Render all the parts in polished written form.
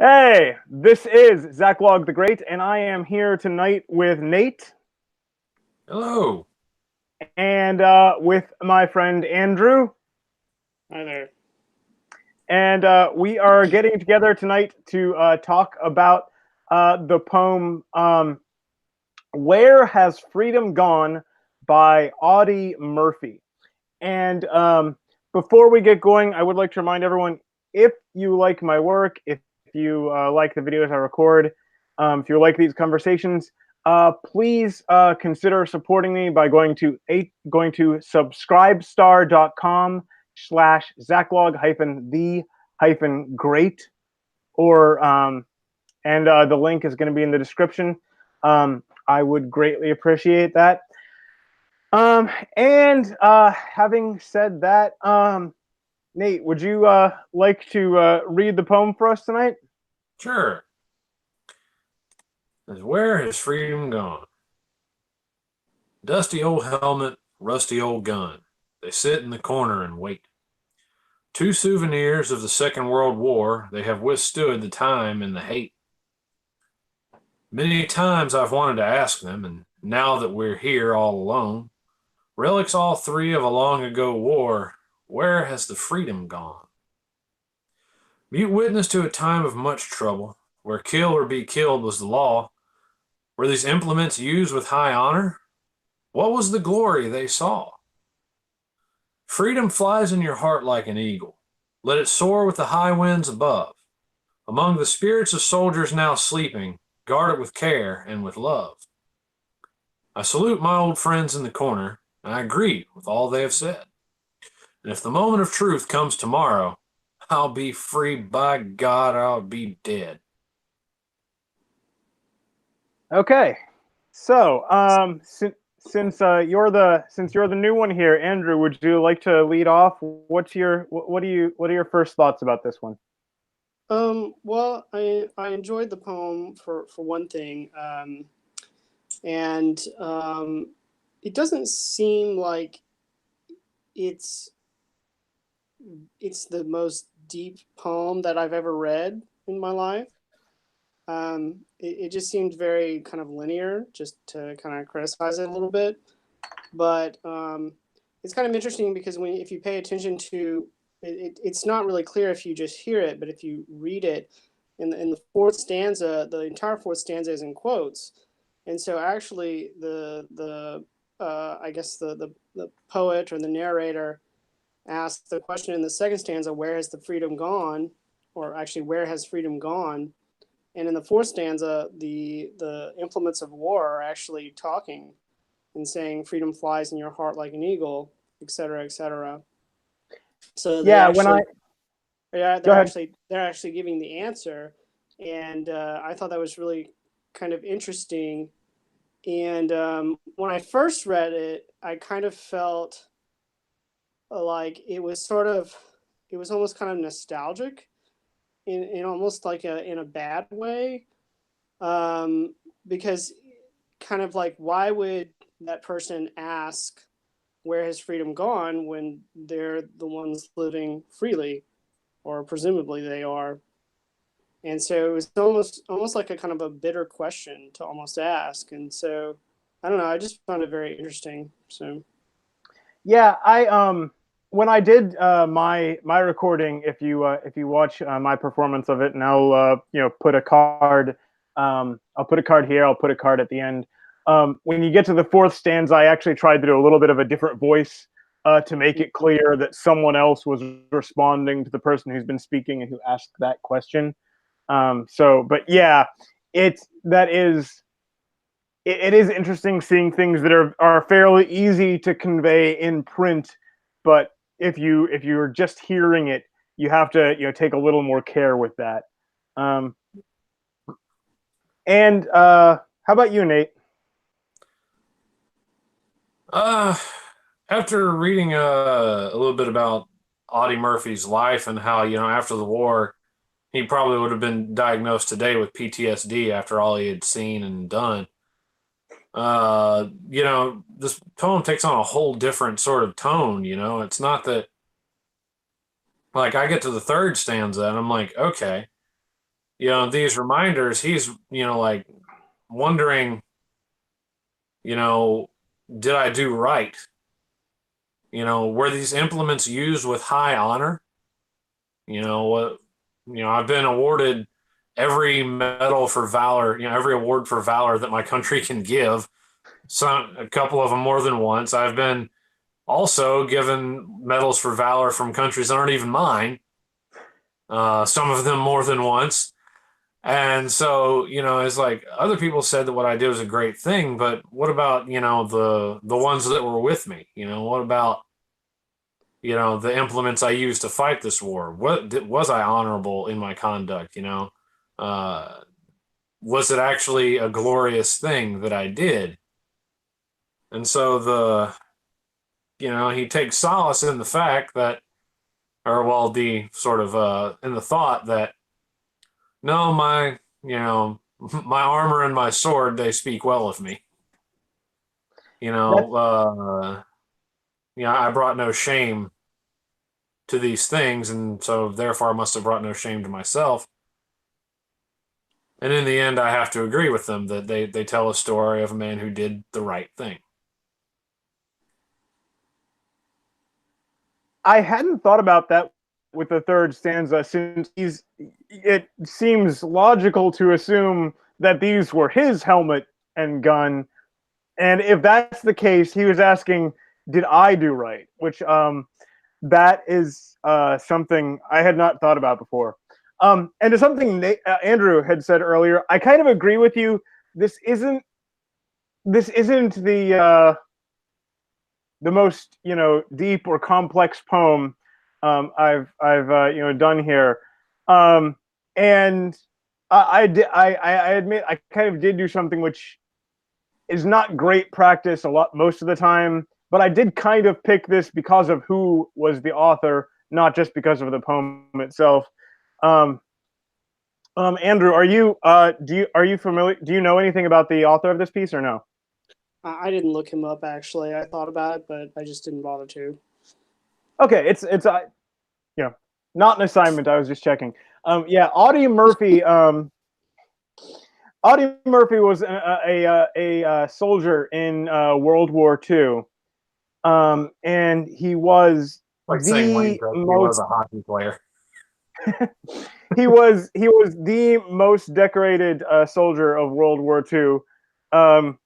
Hey, this is Zach Log the Great, and I am here tonight with Nate Hello. and with my friend Andrew. Hi there. And we are getting together tonight to talk about the poem Where Has Freedom Gone by Audie Murphy. And before we get going, I would like to remind everyone, if you like my work, if you like the videos I record, if you like these conversations, please consider supporting me by going to subscribestar.com/Zachlog the great, or and the link is going to be in the description. I would greatly appreciate that. And having said that, Nate, would you like to read the poem for us tonight? Sure. Where has freedom gone? Dusty old helmet, rusty old gun. They sit in the corner and wait. Two souvenirs of the Second World War, they have withstood the time and the hate. Many times I've wanted to ask them, and now that we're here all alone, relics all three of a long ago war, where has the freedom gone? Mute witness to a time of much trouble, where kill or be killed was the law. Were these implements used with high honor? What was the glory they saw? Freedom flies in your heart like an eagle. Let it soar with the high winds above. Among the spirits of soldiers now sleeping, guard it with care and with love. I salute my old friends in the corner, and I agree with all they have said. And if the moment of truth comes tomorrow, I'll be free. By God, I'll be dead. Okay, so since you're the new one here, Andrew, would you like to lead off? What are your first thoughts about this one? Well, I enjoyed the poem for one thing, and it doesn't seem like it's it's the most deep poem that I've ever read in my life. It just seemed very kind of linear, just to kind of criticize it a little bit. But it's kind of interesting because if you pay attention to it's not really clear if you just hear it, but if you read it in the fourth stanza, the entire fourth stanza is in quotes, and so actually the I guess the poet or the narrator asks the question in the second stanza, where has the freedom gone, or actually where has freedom gone, and in the fourth stanza the implements of war are actually talking and saying freedom flies in your heart like an eagle, etc., etc. So they Yeah, when I actually, yeah, go ahead. they're actually giving the answer, and I thought that was really kind of interesting. And when I first read it, I kind of felt like it was almost kind of nostalgic in almost like in a bad way, um, because kind of like why would that person ask where has freedom gone when they're the ones living freely, or presumably they are. And so it was almost like a kind of a bitter question to almost ask. And so I don't know, I just found it very interesting. So Yeah, I when I did my recording, if you watch my performance of it, and I'll put a card, I'll put a card here, I'll put a card at the end. When you get to the fourth stanza, I actually tried to do a little bit of a different voice to make it clear that someone else was responding to the person who's been speaking and who asked that question. But yeah, that is it is interesting seeing things that are fairly easy to convey in print, but if you're just hearing it, you have to take a little more care with that. Um, and how about you, Nate? Uh, After reading a little bit about Audie Murphy's life and how, after the war, he probably would have been diagnosed today with PTSD after all he had seen and done. This poem takes on a whole different sort of tone. It's not that, like, I get to the third stanza and I'm like, okay, these reminders, he's, like wondering, did I do right? Were these implements used with high honor? What, I've been awarded every medal for valor, every award for valor that my country can give. A couple of them more than once. I've been also given medals for valor from countries that aren't even mine. Some of them more than once. And so, it's like other people said that what I did was a great thing, but what about, the ones that were with me? What about, the implements I used to fight this war? Was I honorable in my conduct? Uh, was it actually a glorious thing that I did? And so he takes solace in the fact that, or well, the sort of in the thought that no, my armor and my sword, they speak well of me. That's I brought no shame to these things, and so therefore I must have brought no shame to myself. And in the end, I have to agree with them that they tell a story of a man who did the right thing. I hadn't thought about that with the third stanza, since it seems logical to assume that these were his helmet and gun. And if that's the case, he was asking, did I do right? Which that is something I had not thought about before. And to something Andrew had said earlier, I kind of agree with you. This isn't the most deep or complex poem I've done here, and I admit I kind of did do something which is not great practice most of the time, but I did kind of pick this because of who was the author, not just because of the poem itself. Um, Andrew, are you familiar? Do you know anything about the author of this piece or no? I didn't look him up, actually. I thought about it, but I just didn't bother to. Okay, it's not an assignment. I was just checking. Yeah, Audie Murphy. Audie Murphy was a soldier in World War II, and he was Like saying Wayne the Gretzky was most a hockey player. he was the most decorated soldier of World War II. Um,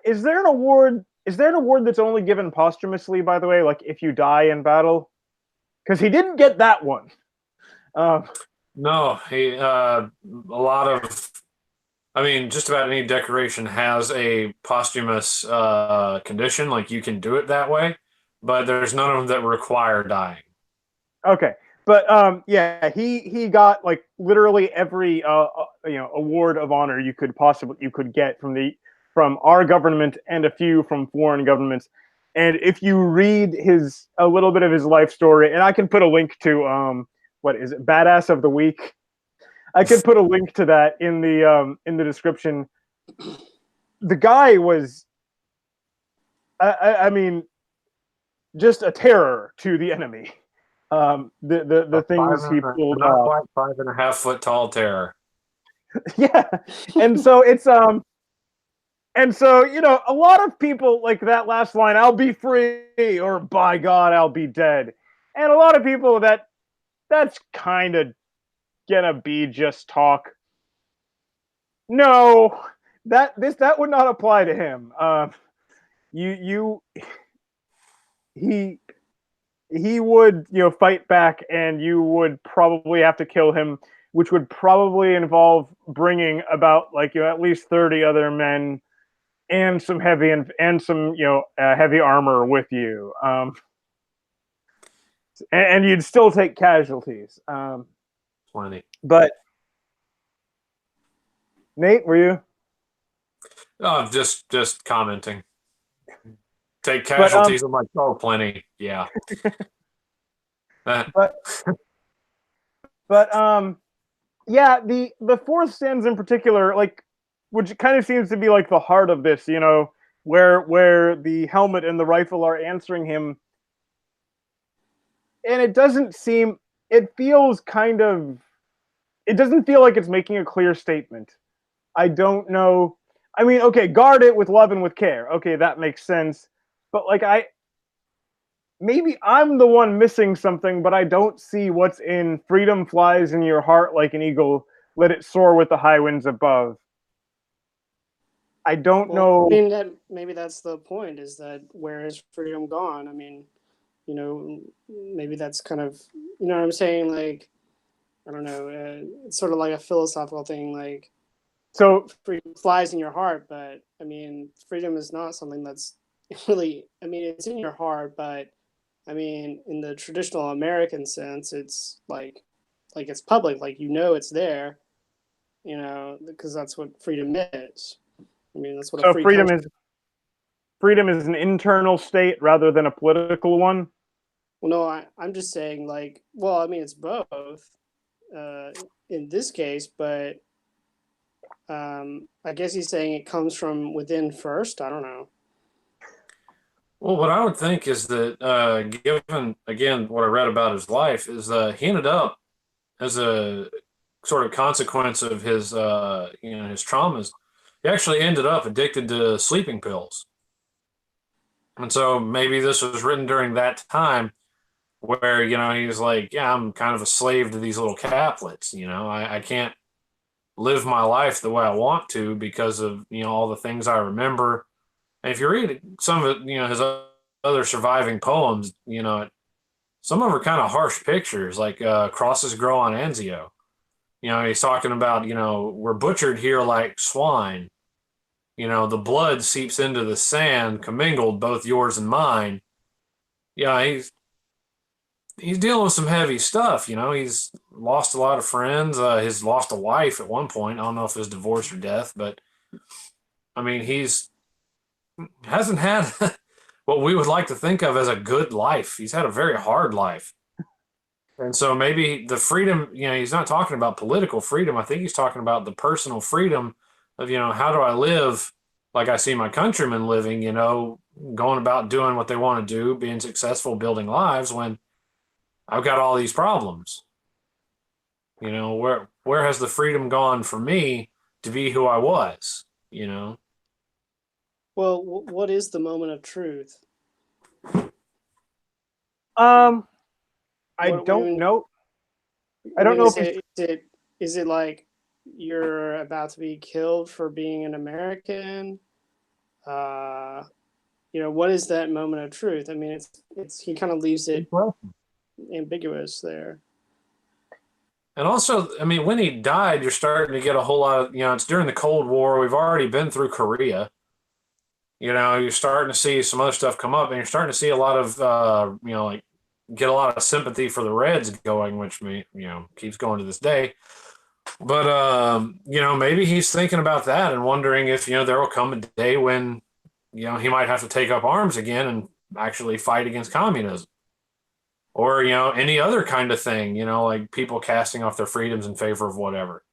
is there an award? Is there an award that's only given posthumously? By the way, like if you die in battle, because he didn't get that one. No, a lot of, I mean, just about any decoration has a posthumous condition. Like you can do it that way, but there's none of them that require dying. Okay, but yeah, he got like literally every award of honor you could get from our government and a few from foreign governments. And if you read a little bit of his life story, and I can put a link to what is it, Badass of the Week. I could put a link to that in the description. The guy was, I mean, just a terror to the enemy. The things he pulled Not off. quite 5.5 foot tall terror. Yeah, and so it's and so a lot of people like that last line, "I'll be free," or "By God, I'll be dead," and a lot of people that's kind of gonna be just talk. No, that would not apply to him. You he he would fight back, and you would probably have to kill him, which would probably involve bringing about like at least 30 other men and some some heavy armor with you, and you'd still take casualties. 20. But Nate, were you? Oh, just commenting. Take But casualties. I'm like, oh, plenty. Yeah. but but yeah, the fourth stanza in particular, like, which kind of seems to be like the heart of this, where the helmet and the rifle are answering him, and it doesn't seem. It feels kind of it doesn't feel like it's making a clear statement. I don't know. I mean, okay, guard it with love and with care. Okay, that makes sense. But like maybe I'm the one missing something, but I don't see what's in freedom flies in your heart like an eagle, let it soar with the high winds above. I don't Well, know. I mean, maybe that's the point, is that where is freedom gone? I mean, maybe that's kind of, what I'm saying? Like, I don't know. It's sort of like a philosophical thing. Like, So freedom flies in your heart, but I mean, freedom is not something that's really, I mean, it's in your heart, but I mean, in the traditional American sense, it's like it's public, like, it's there, because that's what freedom is. I mean, that's what a so free country. freedom is an internal state rather than a political one. Well, no, I'm just saying, like, well, I mean, it's both uh, in this case, but I guess he's saying it comes from within first. I don't know. Well, what I would think is that, given again what I read about his life, is he ended up as a sort of consequence of his his traumas. He actually ended up addicted to sleeping pills, and so maybe this was written during that time where he was like, yeah, I'm kind of a slave to these little caplets. I can't live my life the way I want to because of all the things I remember. And if you read some of it, his other surviving poems, some of them are kind of harsh pictures, like crosses grow on Anzio. He's talking about, we're butchered here like swine. The blood seeps into the sand, commingled both yours and mine. Yeah, he's dealing with some heavy stuff. He's lost a lot of friends. He's lost a wife at one point. I don't know if it was divorce or death, but I mean, he's hasn't had what we would like to think of as a good life. He's had a very hard life. And so maybe the freedom, he's not talking about political freedom. I think he's talking about the personal freedom of, how do I live like I see my countrymen living, going about doing what they want to do, being successful, building lives when I've got all these problems. Where has the freedom gone for me to be who I was, Well, what is the moment of truth? Um, I What I don't mean, know. I I don't mean, know if he's is it like you're about to be killed for being an American? Uh, what is that moment of truth? I mean, it's he kind of leaves it ambiguous there. And also, I mean, when he died, you're starting to get a whole lot of, it's during the Cold War. We've already been through Korea. You're starting to see some other stuff come up, and you're starting to see a lot of, like get a lot of sympathy for the Reds going, which keeps going to this day. But maybe he's thinking about that and wondering if there will come a day when he might have to take up arms again and actually fight against communism, or any other kind of thing. Like people casting off their freedoms in favor of whatever.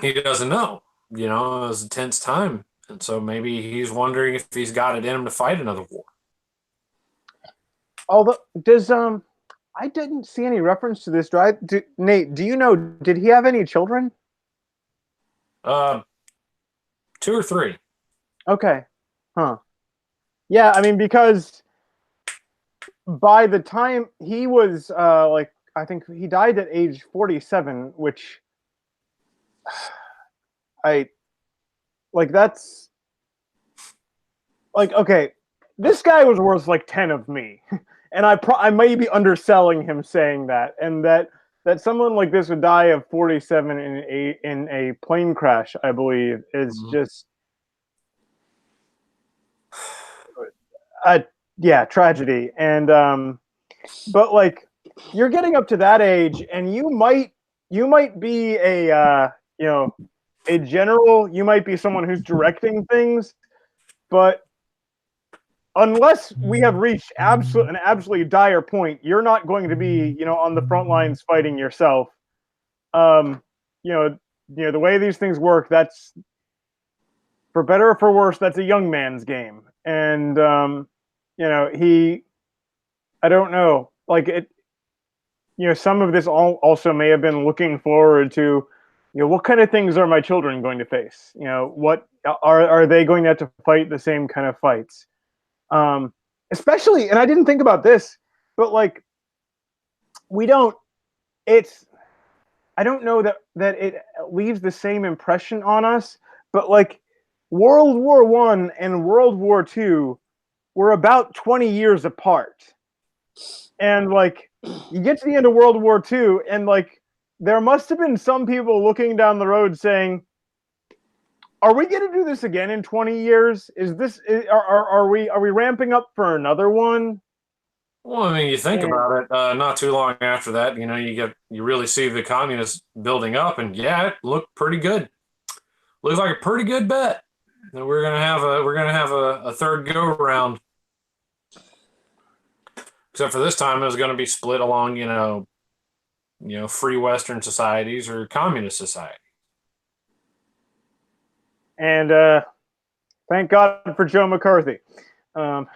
He doesn't know. It was a tense time, and so maybe he's wondering if he's got it in him to fight another war. although does I didn't see any reference to this. Nate, do you know? Did he have any children? Uh, 2 or 3. Okay, huh? Yeah, I mean because by the time he was like, I think he died at age 47, which I like. That's like, okay, this guy was worth like 10 of me, and I may be underselling him saying that, and that someone like this would die of 47 in a plane crash, I believe, is just a yeah, tragedy. And but like, you're getting up to that age, and you might be a a general, you might be someone who's directing things, but unless we have reached an absolutely dire point, you're not going to be, on the front lines fighting yourself. Um, you know, the way these things work, that's for better or for worse, that's a young man's game. And I don't know, like it. some of this also may have been looking forward to, what kind of things are my children going to face? What are they going to have to fight the same kind of fights? Especially, and I didn't think about this, but like, I don't know that it leaves the same impression on us, but like World War I and World War II were about 20 years apart. And like you get to the end of World War II and like there must have been some people looking down the road saying, are we going to do this again in 20 years? Are we ramping up for another one? Well, I mean, you think about it. Not too long after that, you really see the communists building up, and yeah, it looked pretty good. Looks like a pretty good bet that we're gonna have a third go round. Except for this time, it was going to be split along, free Western societies or communist society. And thank God for Joe McCarthy. Thank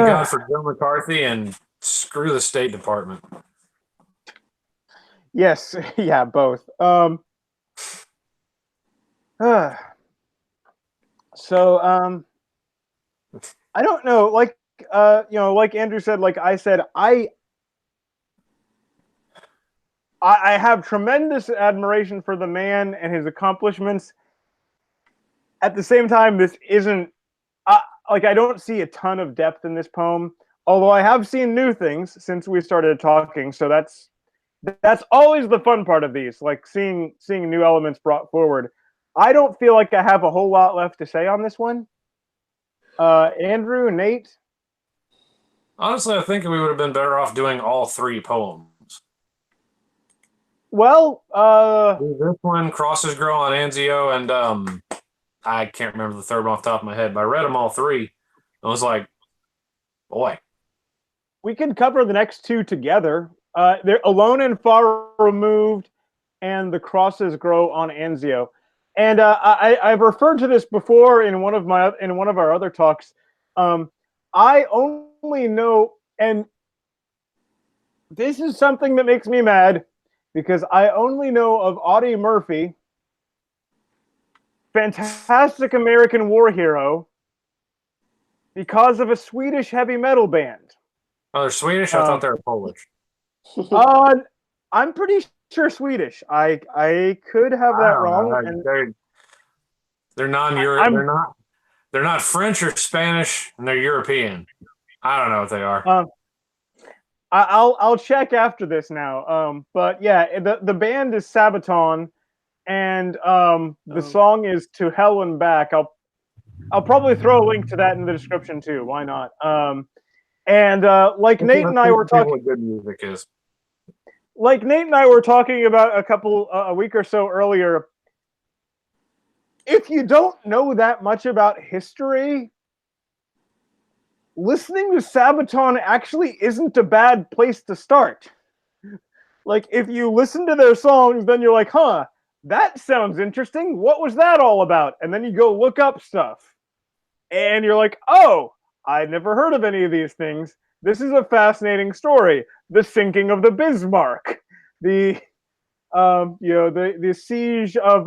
God for Joe McCarthy and screw the State Department. Yes, yeah, both. So I don't know, like like Andrew said, like I said, I have tremendous admiration for the man and his accomplishments. At the same time, this isn't like I don't see a ton of depth in this poem, although I have seen new things since we started talking. So that's always the fun part of these, like seeing new elements brought forward. I don't feel like I have a whole lot left to say on this one. Andrew, Nate? Honestly, I think we would have been better off doing all three poems. Well, this one, Crosses Grow on Anzio, and I can't remember the third one off the top of my head, but I read them all three. I was like, boy. We can cover the next two together. They're Alone and Far Removed and The Crosses Grow on Anzio. And I've referred to this before in one of our other talks. I only know, and this is something that makes me mad, because I only know of Audie Murphy, fantastic American war hero, because of a Swedish heavy metal band. Oh, they're Swedish? I thought they were Polish. I'm pretty sure Swedish. I could have that wrong. And they're non-Europe. They're not French or Spanish, and they're European. I don't know what they are. I'll check after this now. But yeah, the band is Sabaton, and the song is To Hell and Back. I'll probably throw a link to that in the description too. Why not? And like Nate and I were talking, what good music is. Like Nate and I were talking about a week or so earlier. If you don't know that much about history, listening to Sabaton actually isn't a bad place to start. Like, if you listen to their songs, then you're like, huh, that sounds interesting. What was that all about? And then you go look up stuff. And you're like, oh, I'd never heard of any of these things. This is a fascinating story. The sinking of the Bismarck. The siege of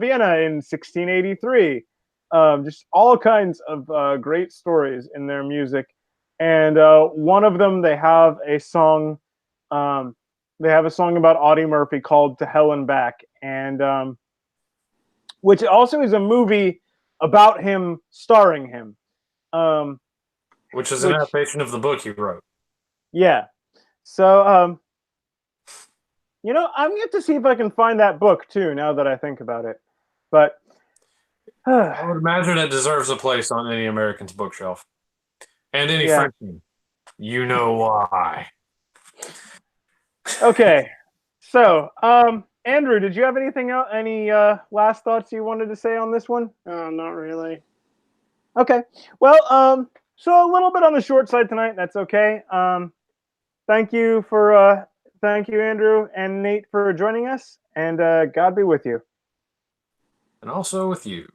Vienna in 1683. Just all kinds of great stories in their music, and one of them they have a song. They have a song about Audie Murphy called "To Hell and Back," and which also is a movie about him, starring him. Which is an adaptation of the book he wrote. Yeah. So I'm yet to see if I can find that book too, now that I think about it. But I would imagine it deserves a place on any American's bookshelf. And any Frenchman. You know why. Okay. So, Andrew, did you have anything else, any last thoughts you wanted to say on this one? Not really. Okay. Well, so a little bit on the short side tonight. That's okay. Thank you, Andrew and Nate, for joining us, and God be with you. And also with you.